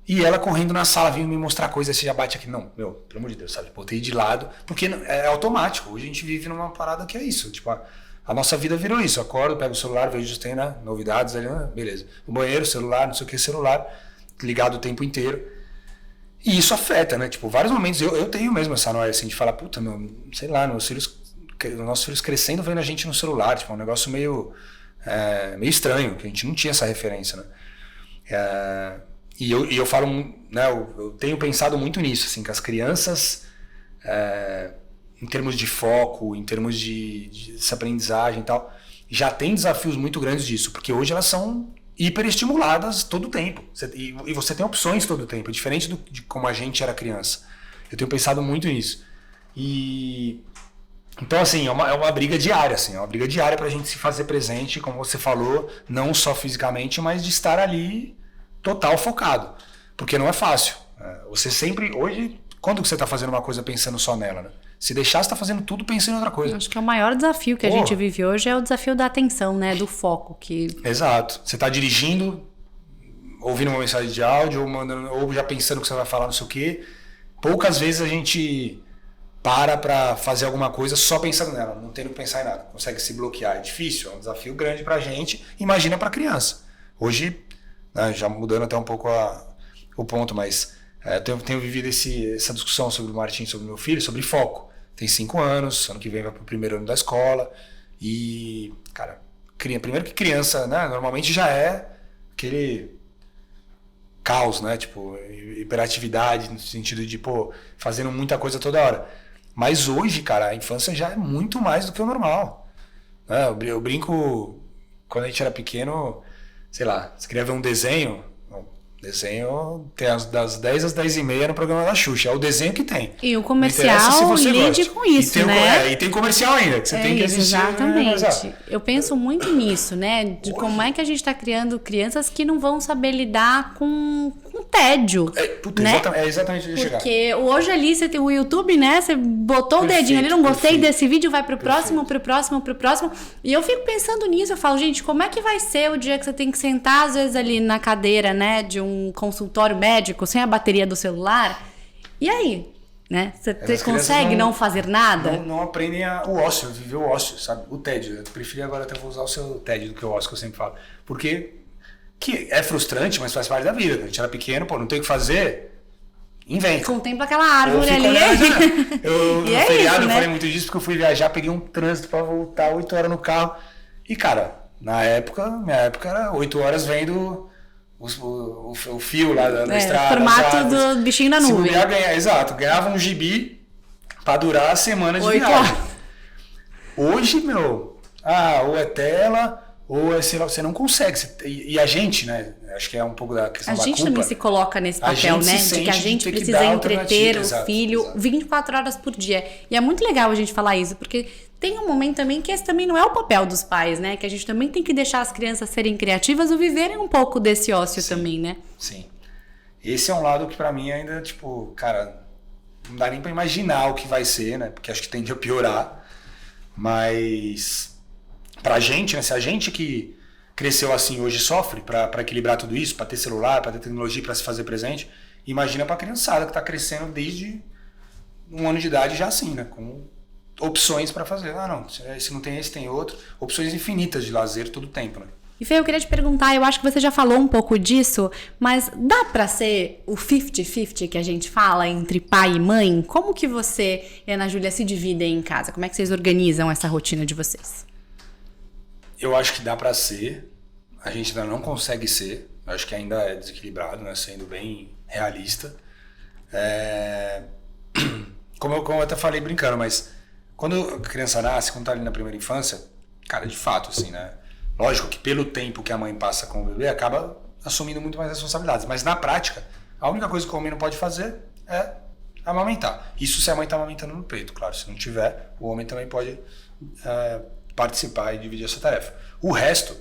E ela correndo na sala, vindo me mostrar coisa, você já bate aqui. Não, pelo amor de Deus, sabe? Botei de lado, porque é automático. Hoje a gente vive numa parada que é isso. Tipo, a nossa vida virou isso. Eu acordo, pego o celular, vejo se tem, né, novidades ali, beleza. O banheiro, celular, não sei o que, celular, ligado o tempo inteiro. E isso afeta, né? Tipo, vários momentos eu tenho mesmo essa noia assim de falar, puta, sei lá, nossos filhos crescendo vendo a gente no celular, tipo, é um negócio meio estranho, que a gente não tinha essa referência, né? E eu falo, né, eu tenho pensado muito nisso, assim, que as crianças, em termos de foco, em termos de essa aprendizagem e tal, já tem desafios muito grandes disso, porque hoje elas são hiperestimuladas todo o tempo. E você tem opções todo o tempo, diferente de como a gente era criança. Eu tenho pensado muito nisso. Então, assim, é uma briga diária, assim, é uma briga diária pra gente se fazer presente, como você falou, não só fisicamente, mas de estar ali total focado. Porque não é fácil. Você sempre, hoje, quando que você tá fazendo uma coisa pensando só nela, né? Se deixar, você tá fazendo tudo pensando em outra coisa. Acho que é o maior desafio que a gente vive hoje é o desafio da atenção, né? Do foco. Exato. Você tá dirigindo, ouvindo uma mensagem de áudio, ou já pensando o que você vai falar, não sei o quê. Poucas vezes a gente para fazer alguma coisa só pensando nela, não tendo que pensar em nada. Consegue se bloquear. É difícil, é um desafio grande pra gente. Imagina pra criança. Hoje, né, já mudando até um pouco o ponto, mas tenho vivido essa discussão sobre o Martim, sobre o meu filho, sobre foco. Tem 5 anos, ano que vem vai pro primeiro ano da escola. E, cara, primeiro que criança, né, normalmente já é aquele caos, né? Tipo, hiperatividade, no sentido de, fazendo muita coisa toda hora. Mas hoje, cara, a infância já é muito mais do que o normal. Eu brinco, quando a gente era pequeno, sei lá, você queria ver um desenho... Desenho tem das 10 às 10h30 no programa da Xuxa. É o desenho que tem. E o comercial lide com isso, né? E tem comercial ainda, que você tem que assistir. Exatamente. Eu penso muito nisso, né? De como é que a gente está criando crianças que não vão saber lidar com tédio. Né? Exatamente onde chegar. Porque hoje ali você tem o YouTube, né? Você botou o dedinho ali, não gostei desse vídeo, vai pro próximo, pro próximo, pro próximo. E eu fico pensando nisso, eu falo, gente, como é que vai ser o dia que você tem que sentar, às vezes, ali na cadeira, né? De um consultório médico, sem a bateria do celular. E aí? Né? Você consegue não fazer nada? Não aprendem o ócio, viver o ócio, sabe? O tédio. Eu preferi agora até vou usar o seu tédio do que o ócio que eu sempre falo. Porque que é frustrante, mas faz parte da vida. Quando a gente era pequeno, pô, não tem o que fazer, inventa. Contempla aquela árvore ali. No feriado eu falei muito disso porque eu fui viajar, peguei um trânsito pra voltar 8 horas no carro. E, cara, minha época era 8 horas vendo o fio lá da estrada. O formato do bichinho na nuvem. Exato, ganhava um gibi pra durar a semana de viagem. Hoje, ou é tela... Ou, sei lá, você não consegue. E a gente, né? Acho que é um pouco da questão da culpa. A gente também se coloca nesse papel, né? De que a gente precisa entreter o filho 24 horas por dia. E é muito legal a gente falar isso, porque tem um momento também que esse também não é o papel dos pais, né? Que a gente também tem que deixar as crianças serem criativas ou viverem um pouco desse ócio também, né? Sim. Esse é um lado que pra mim ainda, tipo, cara, não dá nem pra imaginar o que vai ser, né? Porque acho que tende a piorar. Mas... Pra gente, né? Se a gente que cresceu assim hoje sofre pra equilibrar tudo isso, pra ter celular, pra ter tecnologia, pra se fazer presente, imagina pra criançada que tá crescendo desde 1 ano de idade já assim, né? Com opções pra fazer. Não, se não tem esse, tem outro. Opções infinitas de lazer todo o tempo, né? E Fê, eu queria te perguntar, eu acho que você já falou um pouco disso, mas dá pra ser o 50-50 que a gente fala entre pai e mãe? Como que você e a Ana Júlia se dividem em casa? Como é que vocês organizam essa rotina de vocês? Eu acho que dá pra ser, a gente ainda não consegue ser, eu acho que ainda é desequilibrado, né? Sendo bem realista. Como eu até falei brincando, mas quando a criança nasce, quando tá ali na primeira infância, cara, de fato, assim, né? Lógico que pelo tempo que a mãe passa com o bebê, acaba assumindo muito mais responsabilidades, mas na prática, a única coisa que o homem não pode fazer é amamentar. Isso se a mãe tá amamentando no peito, claro, se não tiver, o homem também pode... participar e dividir essa tarefa. O resto,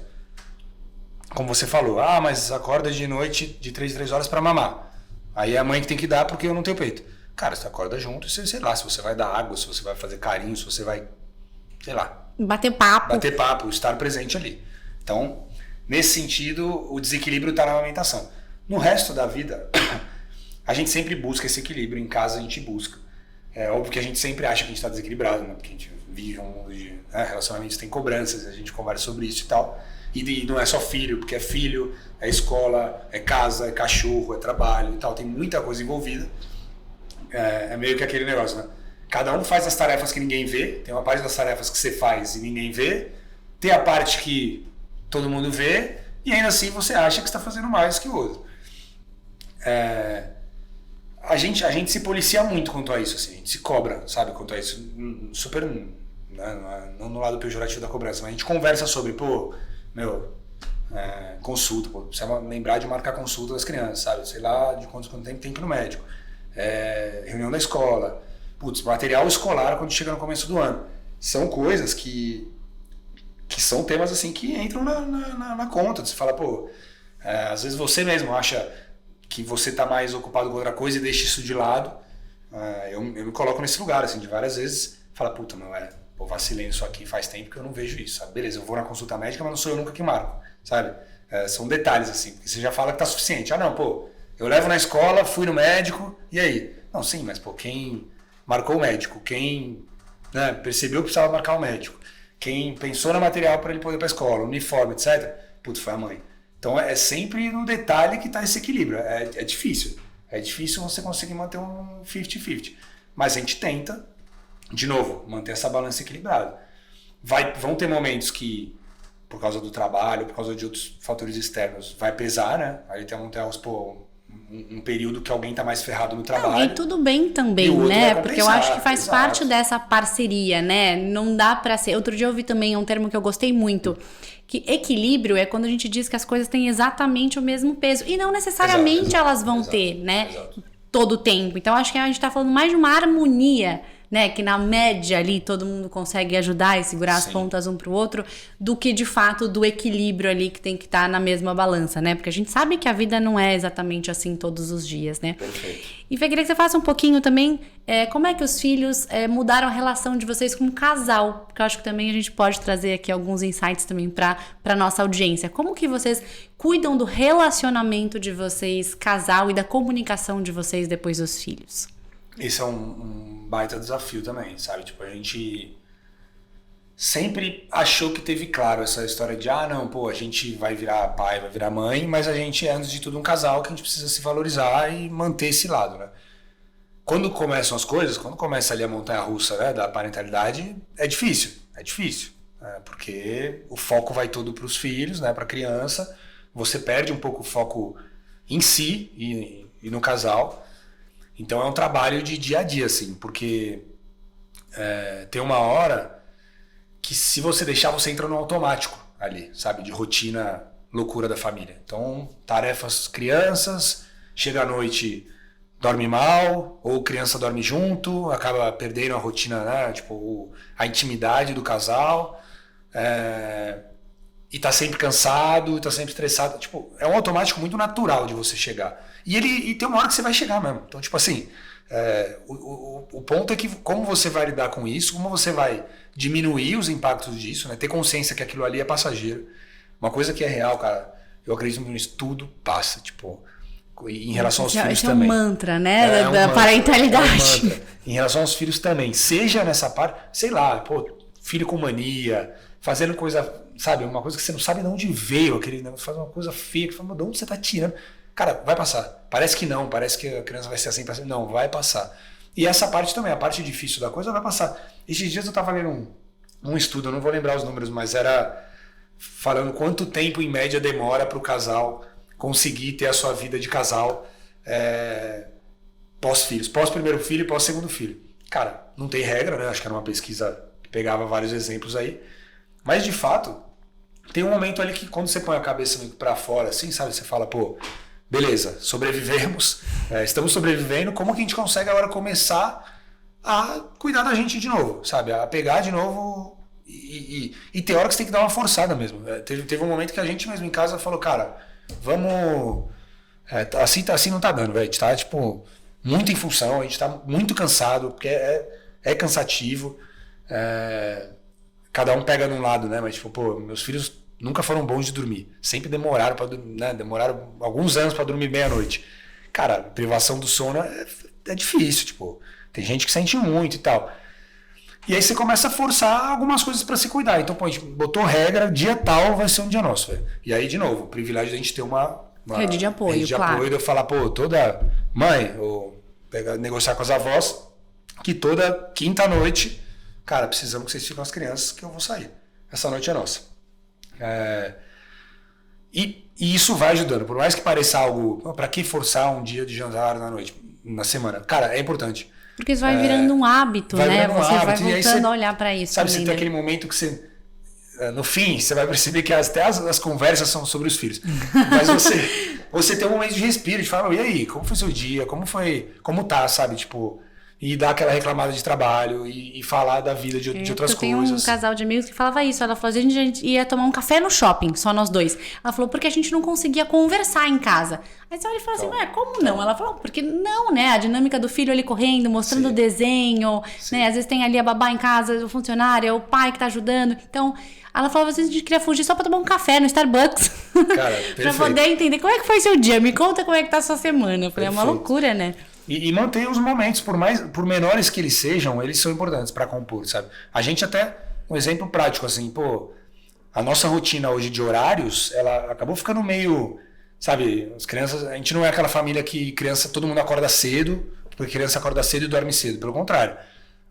como você falou, mas acorda de noite de 3 em 3 horas para mamar. Aí é a mãe que tem que dar porque eu não tenho peito. Cara, você acorda junto e sei lá, se você vai dar água, se você vai fazer carinho, se você vai, sei lá. Bater papo, estar presente ali. Então, nesse sentido, o desequilíbrio está na amamentação. No resto da vida, a gente sempre busca esse equilíbrio. Em casa a gente busca. É óbvio que a gente sempre acha que a gente está desequilibrado, né? Porque a gente vive um mundo de relacionamentos, tem cobranças, a gente conversa sobre isso e tal. E não é só filho, porque é filho, é escola, é casa, é cachorro, é trabalho e tal. Tem muita coisa envolvida. É meio que aquele negócio, né? Cada um faz as tarefas que ninguém vê. Tem uma parte das tarefas que você faz e ninguém vê. Tem a parte que todo mundo vê. E ainda assim você acha que está fazendo mais que o outro. A gente se policia muito quanto a isso, assim, a gente se cobra, sabe, quanto a isso, super, né, não no lado pejorativo da cobrança, mas a gente conversa sobre, consulta, precisa lembrar de marcar consulta das crianças, sabe, sei lá, de quanto tempo tem que ir no médico, reunião da escola, material escolar quando chega no começo do ano, são coisas que são temas, assim, que entram na conta, você fala, às vezes você mesmo acha que você está mais ocupado com outra coisa e deixa isso de lado. Eu me coloco nesse lugar, assim, de várias vezes, fala, vacilei nisso aqui faz tempo que eu não vejo isso, sabe? Beleza, eu vou na consulta médica, mas não sou eu nunca que marco, sabe? São detalhes, assim, porque você já fala que tá suficiente. Eu levo na escola, fui no médico, e aí? Não, sim, mas, quem marcou o médico, quem percebeu que precisava marcar o médico, quem pensou no material para ele poder ir para a escola, uniforme, etc., foi a mãe. Então é sempre no detalhe que está esse equilíbrio. É difícil. É difícil você conseguir manter um 50-50. Mas a gente tenta, de novo, manter essa balança equilibrada. Vão ter momentos que, por causa do trabalho, por causa de outros fatores externos, vai pesar, né? Aí vão ter um período que alguém está mais ferrado no trabalho. E tudo bem também, né? Porque eu acho que faz parte dessa parceria, né? Não dá pra ser... Outro dia eu ouvi também um termo que eu gostei muito. que equilíbrio é quando a gente diz que as coisas têm exatamente o mesmo peso. E não necessariamente elas vão ter, né? Todo o tempo. Então, acho que a gente tá falando mais de uma harmonia, né? Que na média ali todo mundo consegue ajudar e segurar as pontas um pro outro, do que de fato do equilíbrio ali que tem que estar na mesma balança, né? Porque a gente sabe que a vida não é exatamente assim todos os dias, né? Perfeito. E Fê, queria que você faça um pouquinho também como é que os filhos mudaram a relação de vocês como casal, porque eu acho que também a gente pode trazer aqui alguns insights também para nossa audiência. Como que vocês cuidam do relacionamento de vocês, casal, e da comunicação de vocês depois dos filhos? Esse é um baita desafio também, sabe? Tipo, a gente sempre achou que teve claro essa história de não, pô, a gente vai virar pai, vai virar mãe, mas a gente é, antes de tudo, um casal que a gente precisa se valorizar e manter esse lado, né? Quando começam as coisas, quando começa ali a montanha-russa, né, da parentalidade, é difícil, porque o foco vai todo para os filhos, né, para a criança, você perde um pouco o foco em si e no casal. Então é um trabalho de dia a dia, assim, porque tem uma hora que se você deixar, você entra no automático ali, sabe? De rotina, loucura da família. Então, tarefas crianças, chega à noite, dorme mal, ou criança dorme junto, acaba perdendo a rotina, né? Tipo, a intimidade do casal, e tá sempre cansado, tá sempre estressado. Tipo, é um automático muito natural de você chegar. E tem uma hora que você vai chegar mesmo. Então, tipo assim, o ponto é que como você vai lidar com isso, como você vai diminuir os impactos disso, né? Ter consciência que aquilo ali é passageiro. Uma coisa que é real, cara, eu acredito nisso, tudo passa, tipo, em relação aos filhos também. É um mantra, né? Da parentalidade. É um mantra. Em relação aos filhos também, seja nessa parte, sei lá, pô, filho com mania, fazendo coisa, sabe, uma coisa que você não sabe de onde veio, faz uma coisa feia, que fala, de onde você tá tirando? Cara, vai passar. Parece que não, parece que a criança vai ser assim para sempre. Não, vai passar. E essa parte também, a parte difícil da coisa vai passar. Esses dias eu estava lendo um estudo, eu não vou lembrar os números, mas era falando quanto tempo em média demora para o casal conseguir ter a sua vida de casal pós-filhos, pós-primeiro filho e pós-segundo filho. Cara, não tem regra, né? Acho que era uma pesquisa que pegava vários exemplos aí. Mas, de fato, tem um momento ali que quando você põe a cabeça para fora, assim, sabe? Você fala, pô, beleza, sobrevivemos, estamos sobrevivendo, como que a gente consegue agora começar a cuidar da gente de novo, sabe? A pegar de novo e tem hora que você tem que dar uma forçada mesmo. Teve um momento que a gente mesmo em casa falou, cara, vamos... assim não tá dando, velho. A gente tá, tipo, muito em função, a gente tá muito cansado, porque é cansativo. Cada um pega num lado, né? Mas, tipo, pô, meus filhos nunca foram bons de dormir. Sempre demoraram para dormir, né? Demoraram alguns anos para dormir meia-noite. Cara, privação do sono é difícil, tipo, tem gente que sente muito e tal. E aí você começa a forçar algumas coisas para se cuidar. Então, pô, a gente botou regra, dia tal vai ser um dia nosso, velho. E aí, de novo, o privilégio de a gente ter uma rede de apoio, rede de apoio, de eu falar, pô, toda mãe, ou negociar com as avós, que toda quinta-noite, cara, precisamos que vocês fiquem com as crianças, que eu vou sair. Essa noite é nossa. E isso vai ajudando. Por mais que pareça algo, para que forçar um dia de jantar na semana? Cara, é importante. Porque isso vai virando um hábito, né? Você vai voltando a olhar para isso. Sabe, você tem aquele momento que você, no fim, você vai perceber que até as conversas são sobre os filhos. Mas você tem um momento de respiro, de falar, e aí, como foi seu dia? Como tá, sabe? Tipo, e dar aquela reclamada de trabalho e falar da vida de outras coisas. Eu tenho um casal de amigos que falava isso. Ela falou, a gente ia tomar um café no shopping, só nós dois. Ela falou, porque a gente não conseguia conversar em casa. Aí você olha e fala assim, mas como não? Ela falou, porque não, né? A dinâmica do filho ali correndo, mostrando o desenho, né? Às vezes tem ali a babá em casa, o funcionário, o pai que tá ajudando. Então, ela falava, às vezes a gente queria fugir só pra tomar um café no Starbucks. Cara, pra poder entender como é que foi seu dia. Me conta como é que tá a sua semana. Eu falei, é uma loucura, né? E manter os momentos, por menores que eles sejam, eles são importantes para compor, sabe? A gente até, um exemplo prático, assim, pô, a nossa rotina hoje de horários, ela acabou ficando meio, sabe, as crianças, a gente não é aquela família que todo mundo acorda cedo, porque criança acorda cedo e dorme cedo, pelo contrário.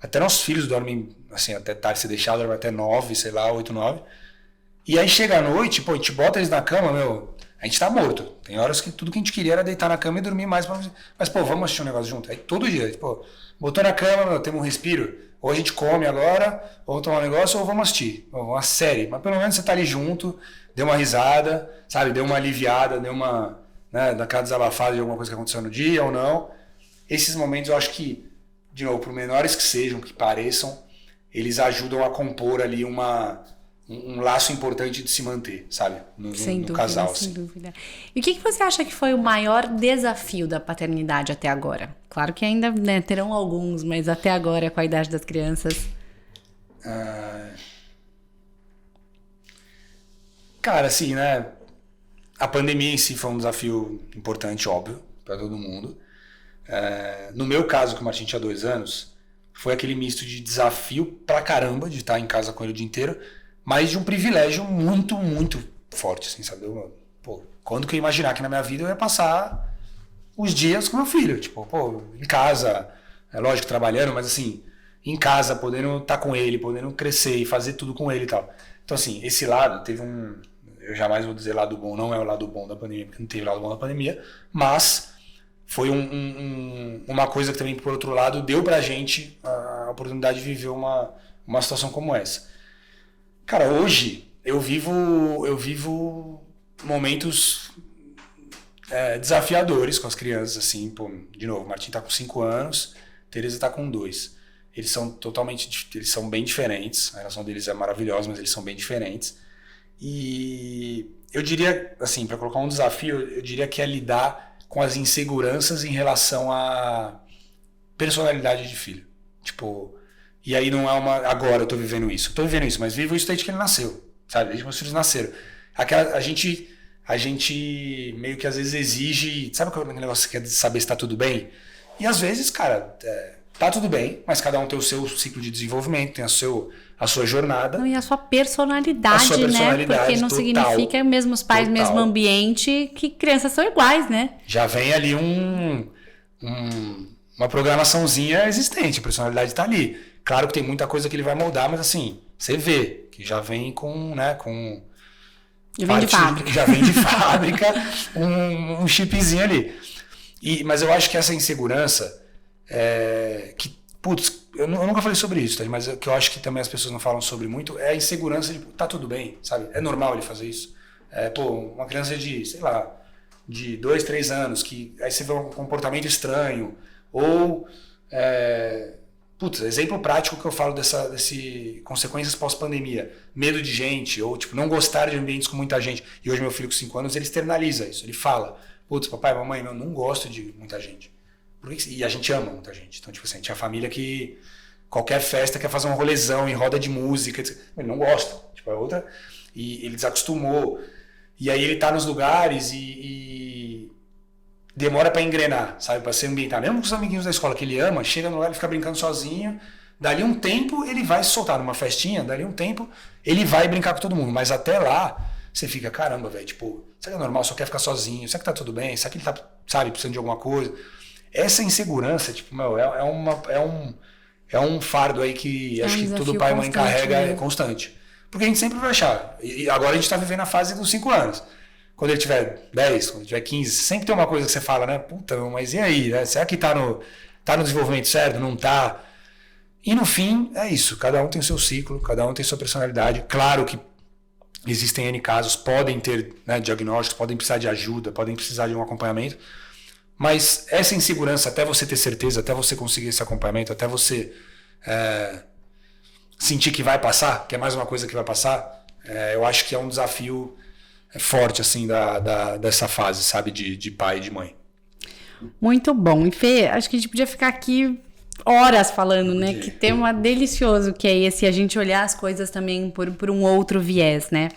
Até nossos filhos dormem, assim, até tarde, se deixar, dormem até 9, sei lá, 8, 9. E aí chega a noite, pô, a gente bota eles na cama, a gente tá morto. Tem horas que tudo que a gente queria era deitar na cama e dormir mais. Mas, pô, vamos assistir um negócio junto. Aí todo dia, pô, botou na cama, temos um respiro. Ou a gente come agora, ou tomar um negócio, ou vamos assistir. Ou uma série. Mas pelo menos você tá ali junto, deu uma risada, sabe? Deu uma aliviada, deu uma... Né, daquela desabafada de alguma coisa que aconteceu no dia ou não. Esses momentos eu acho que, de novo, por menores que sejam, que pareçam, eles ajudam a compor ali um laço importante de se manter, sabe? No casal. Sem dúvida. E o que você acha que foi o maior desafio da paternidade até agora? Claro que ainda, né, terão alguns, mas até agora, com a idade das crianças. Cara, assim, né? A pandemia em si foi um desafio importante, óbvio, para todo mundo. No meu caso, que o Martin tinha 2 anos, foi aquele misto de desafio pra caramba, de estar em casa com ele o dia inteiro, mas de um privilégio muito, muito forte, assim, sabe? Quando que eu ia imaginar que na minha vida eu ia passar os dias com meu filho, tipo, em casa, é lógico, trabalhando, mas assim, em casa, podendo estar com ele, podendo crescer e fazer tudo com ele e tal. Então, assim, esse lado teve eu jamais vou dizer lado bom, não é o lado bom da pandemia, porque não teve lado bom da pandemia, mas foi uma coisa que também, por outro lado, deu pra gente a oportunidade de viver uma situação como essa. Cara, hoje eu vivo momentos desafiadores com as crianças, assim, de novo, o Martin tá com 5 anos, Tereza tá com 2. Eles são bem diferentes, a relação deles é maravilhosa, mas eles são bem diferentes. E eu diria, assim, para colocar um desafio, eu diria que é lidar com as inseguranças em relação à personalidade de filho. Tipo, e aí não é agora eu tô vivendo isso. Eu tô vivendo isso, mas vivo isso desde que ele nasceu, sabe? Desde que meus filhos nasceram. A gente meio que às vezes exige, sabe aquele negócio que quer saber se tá tudo bem? E às vezes, cara, tá tudo bem, mas cada um tem o seu ciclo de desenvolvimento, tem a sua jornada. Não, e a sua personalidade, né? Porque não significa mesmo os pais, mesmo ambiente, que crianças são iguais, né? Já vem ali uma programaçãozinha existente, a personalidade tá ali. Claro que tem muita coisa que ele vai moldar, mas assim, você vê que já vem Já vem de fábrica. Já vem de fábrica um chipzinho ali. Mas eu acho que essa insegurança eu nunca falei sobre isso, tá? Mas o que eu acho que também as pessoas não falam sobre muito é a insegurança de, tá tudo bem, sabe? É normal ele fazer isso. Uma criança de, sei lá, de 2, 3 anos, que aí você vê um comportamento estranho, ou, exemplo prático que eu falo desse consequências pós-pandemia, medo de gente, ou tipo, não gostar de ambientes com muita gente. E hoje meu filho com 5 anos, ele externaliza isso, ele fala, papai, mamãe, eu não gosto de muita gente. E a gente ama muita gente. Então, tipo assim, a gente é a família que qualquer festa quer fazer um rolezão em roda de música. Ele não gosta. Tipo, é outra. E ele desacostumou. E aí ele tá nos lugares e demora pra engrenar, sabe? Pra se ambientar. Mesmo com os amiguinhos da escola que ele ama, chega no lugar e fica brincando sozinho. Dali um tempo ele vai se soltar numa festinha. Dali um tempo ele vai brincar com todo mundo. Mas até lá, você fica, caramba, velho. Tipo, será que é normal? Só quer ficar sozinho? Será que tá tudo bem? Será que ele tá, sabe, precisando de alguma coisa? Essa insegurança, tipo, é um fardo aí que acho que todo pai e mãe carrega constante. Porque a gente sempre vai achar. E agora a gente tá vivendo a fase dos 5 anos. Quando ele tiver 10, quando ele tiver 15, sempre tem uma coisa que você fala, né? Puta, mas e aí? Né? Será que tá no desenvolvimento certo? Não tá? E no fim, é isso. Cada um tem o seu ciclo, cada um tem sua personalidade. Claro que existem N casos, podem ter, né, diagnósticos, podem precisar de ajuda, podem precisar de um acompanhamento. Mas essa insegurança, até você ter certeza, até você conseguir esse acompanhamento, até você sentir que vai passar, que é mais uma coisa que vai passar, eu acho que é um desafio forte assim dessa fase, sabe, de pai e de mãe. Muito bom. E Fê, acho que a gente podia ficar aqui horas falando, né? Que tema delicioso que é esse, a gente olhar as coisas também por um outro viés, né?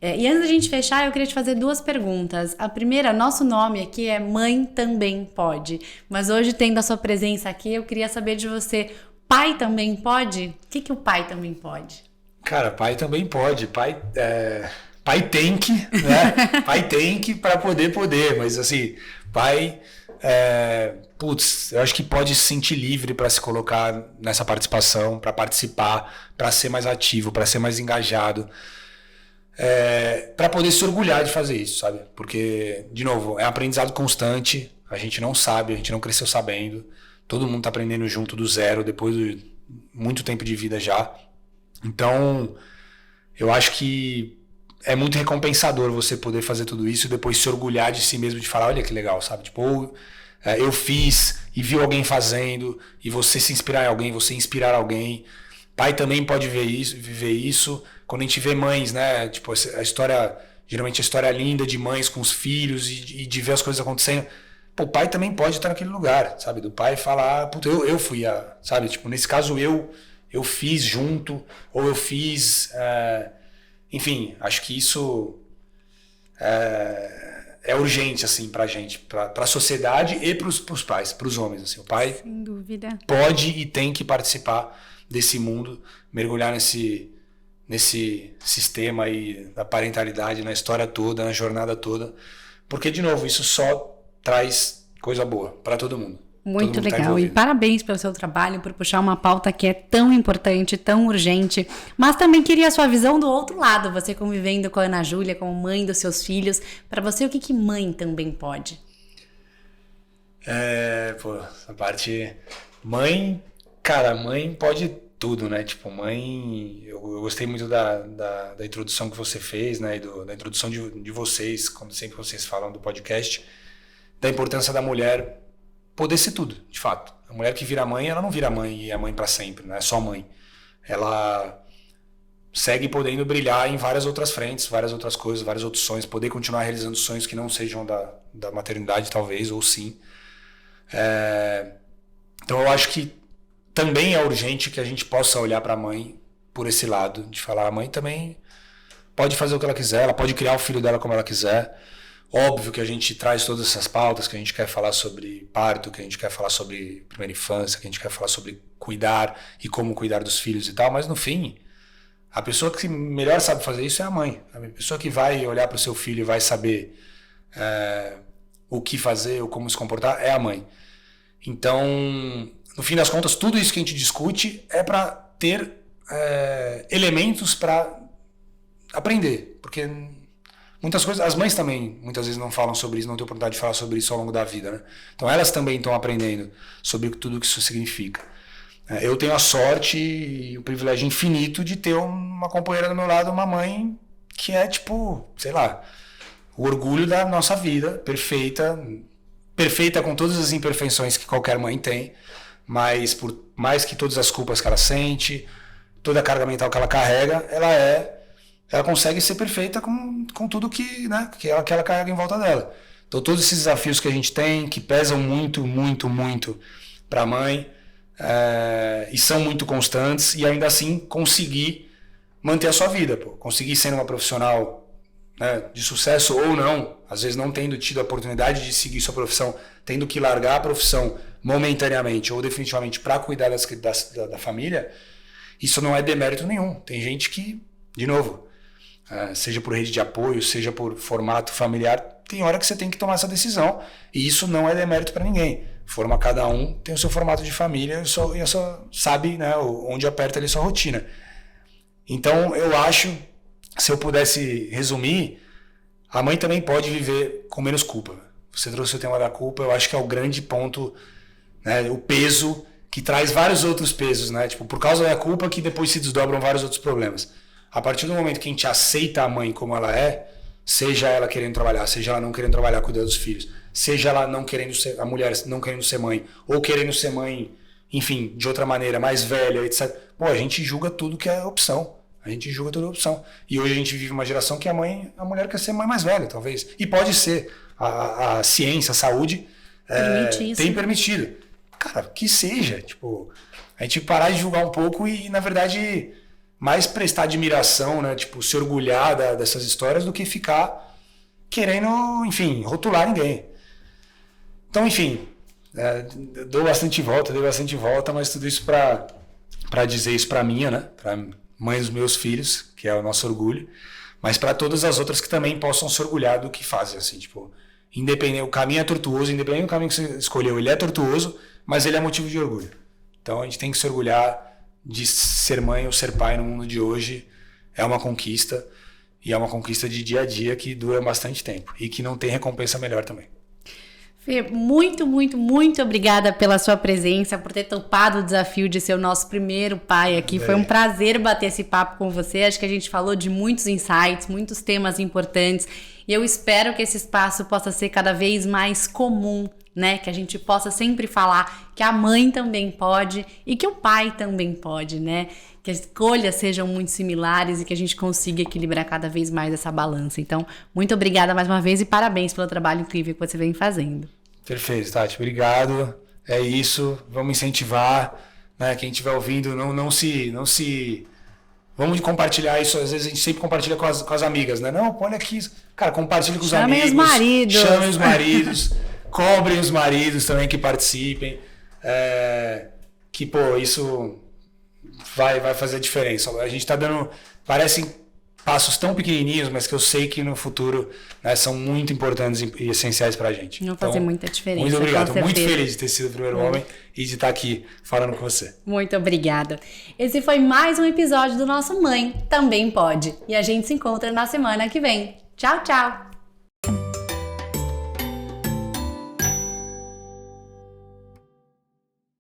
E antes da gente fechar, eu queria te fazer 2 perguntas. A primeira, nosso nome aqui é Mãe Também Pode. Mas hoje, tendo a sua presença aqui, eu queria saber de você, pai também pode? O que o pai também pode? Cara, pai também pode. Pai tem que, né? Pai tem que para poder. Mas assim, pai... eu acho que pode se sentir livre para se colocar nessa participação, para participar, para ser mais ativo, para ser mais engajado. Para poder se orgulhar de fazer isso, sabe? Porque, de novo, é um aprendizado constante, a gente não sabe, a gente não cresceu sabendo, todo mundo tá aprendendo junto do zero, depois muito tempo de vida já. Então, eu acho que é muito recompensador você poder fazer tudo isso e depois se orgulhar de si mesmo, de falar, olha que legal, sabe? Tipo, eu fiz e viu alguém fazendo, e você se inspirar em alguém, você inspirar alguém. Pai também pode viver isso. Quando a gente vê mães, né? Tipo, a história, geralmente a história linda de mães com os filhos e de ver as coisas acontecendo. Pô, o pai também pode estar naquele lugar, sabe? Do pai falar, puta, eu fui sabe? Tipo, nesse caso eu fiz junto, ou eu fiz, enfim, acho que isso é urgente, assim, pra gente, pra sociedade e pros pais, pros homens, assim. O pai, sem dúvida, pode e tem que participar desse mundo, mergulhar nesse sistema aí da parentalidade, na história toda, na jornada toda, porque, de novo, isso só traz coisa boa para todo mundo. Muito legal, e parabéns pelo seu trabalho, por puxar uma pauta que é tão importante, tão urgente, mas também queria a sua visão do outro lado, você convivendo com a Ana Júlia, como mãe dos seus filhos. Para você, o que mãe também pode? Essa parte... Mãe, cara, mãe pode tudo, né? Tipo, mãe... Eu gostei muito da introdução que você fez, né? E da introdução de vocês, quando sempre vocês falam do podcast, da importância da mulher poder ser tudo, de fato. A mulher que vira mãe, ela não vira mãe e é mãe para sempre, não é só mãe. Ela segue podendo brilhar em várias outras frentes, várias outras coisas, vários outros sonhos, poder continuar realizando sonhos que não sejam da maternidade, talvez, ou sim. Então eu acho que também é urgente que a gente possa olhar para a mãe por esse lado, de falar, a mãe também pode fazer o que ela quiser, ela pode criar o filho dela como ela quiser. Óbvio que a gente traz todas essas pautas, que a gente quer falar sobre parto, que a gente quer falar sobre primeira infância, que a gente quer falar sobre cuidar e como cuidar dos filhos e tal, mas no fim, a pessoa que melhor sabe fazer isso é a mãe. A pessoa que vai olhar para o seu filho e vai saber o que fazer ou como se comportar é a mãe. Então, no fim das contas, tudo isso que a gente discute é para ter elementos para aprender, porque muitas coisas, as mães também muitas vezes não falam sobre isso, não têm oportunidade de falar sobre isso ao longo da vida, né? Então elas também estão aprendendo sobre tudo o que isso significa. Eu tenho a sorte e o privilégio infinito de ter uma companheira do meu lado, uma mãe que é tipo, sei lá, o orgulho da nossa vida, perfeita com todas as imperfeições que qualquer mãe tem, mas por mais que todas as culpas que ela sente, toda a carga mental que ela carrega, ela consegue ser perfeita com tudo que ela carrega em volta dela. Então todos esses desafios que a gente tem, que pesam muito, muito, muito para a mãe, e são muito constantes, e ainda assim conseguir manter a sua vida, conseguir ser uma profissional, né, de sucesso ou não, às vezes não tendo tido a oportunidade de seguir sua profissão, tendo que largar a profissão momentaneamente ou definitivamente para cuidar da família, isso não é demérito nenhum. Tem gente que, de novo, seja por rede de apoio, seja por formato familiar, tem hora que você tem que tomar essa decisão, e isso não é demérito para ninguém. Cada um tem o seu formato de família e só sabe, né, onde aperta ali sua rotina. Então eu acho, se eu pudesse resumir, a mãe também pode viver com menos culpa. Você trouxe o tema da culpa, eu acho que é o grande ponto, né, o peso que traz vários outros pesos, né, tipo, por causa da culpa que depois se desdobram vários outros problemas. A partir do momento que a gente aceita a mãe como ela é, seja ela querendo trabalhar, seja ela não querendo trabalhar, cuidar dos filhos, seja ela não querendo ser, a mulher não querendo ser mãe, ou querendo ser mãe, enfim, de outra maneira, mais velha, etc. Pô, a gente julga tudo que é opção. A gente julga toda opção. E hoje a gente vive uma geração que a mulher quer ser mãe mais velha, talvez. E pode ser. A ciência, a saúde tem permitido. Cara, que seja. Tipo, a gente parar de julgar um pouco e, na verdade, mais prestar admiração, né? Tipo, se orgulhar dessas histórias do que ficar querendo, enfim, rotular ninguém. Então, enfim, dei bastante volta, mas tudo isso para dizer isso para minha, né? Para mãe dos meus filhos, que é o nosso orgulho, mas para todas as outras que também possam se orgulhar do que fazem, assim, tipo, independente, o caminho é tortuoso, independente do caminho que você escolheu, ele é tortuoso, mas ele é motivo de orgulho. Então a gente tem que se orgulhar de ser mãe ou ser pai no mundo de hoje. É uma conquista, e é uma conquista de dia a dia que dura bastante tempo e que não tem recompensa melhor também. Fê, muito, muito, muito obrigada pela sua presença, por ter topado o desafio de ser o nosso primeiro pai aqui. Foi um prazer bater esse papo com você. Acho que a gente falou de muitos insights, muitos temas importantes. E eu espero que esse espaço possa ser cada vez mais comum, né? Que a gente possa sempre falar que a mãe também pode e que o pai também pode, né? Que as escolhas sejam muito similares e que a gente consiga equilibrar cada vez mais essa balança. Então, muito obrigada mais uma vez e parabéns pelo trabalho incrível que você vem fazendo. Perfeito, Tati. Obrigado. É isso. Vamos incentivar, né? Quem estiver ouvindo, não se... Vamos compartilhar isso. Às vezes a gente sempre compartilha com as amigas, né? Não, olha aqui. Cara, compartilha com os amigos. Chamem os maridos. Chamem os maridos. Cobrem os maridos também que participem. Que, pô, isso vai fazer diferença. A gente tá dando... Parecem passos tão pequenininhos, mas que eu sei que no futuro, né, são muito importantes e essenciais pra gente. Vão fazer muita diferença. Muito obrigado. Estou muito feliz de ter sido o primeiro homem e de estar aqui falando com você. Muito obrigada. Esse foi mais um episódio do nosso Mãe Também Pode. E a gente se encontra na semana que vem. Tchau, tchau!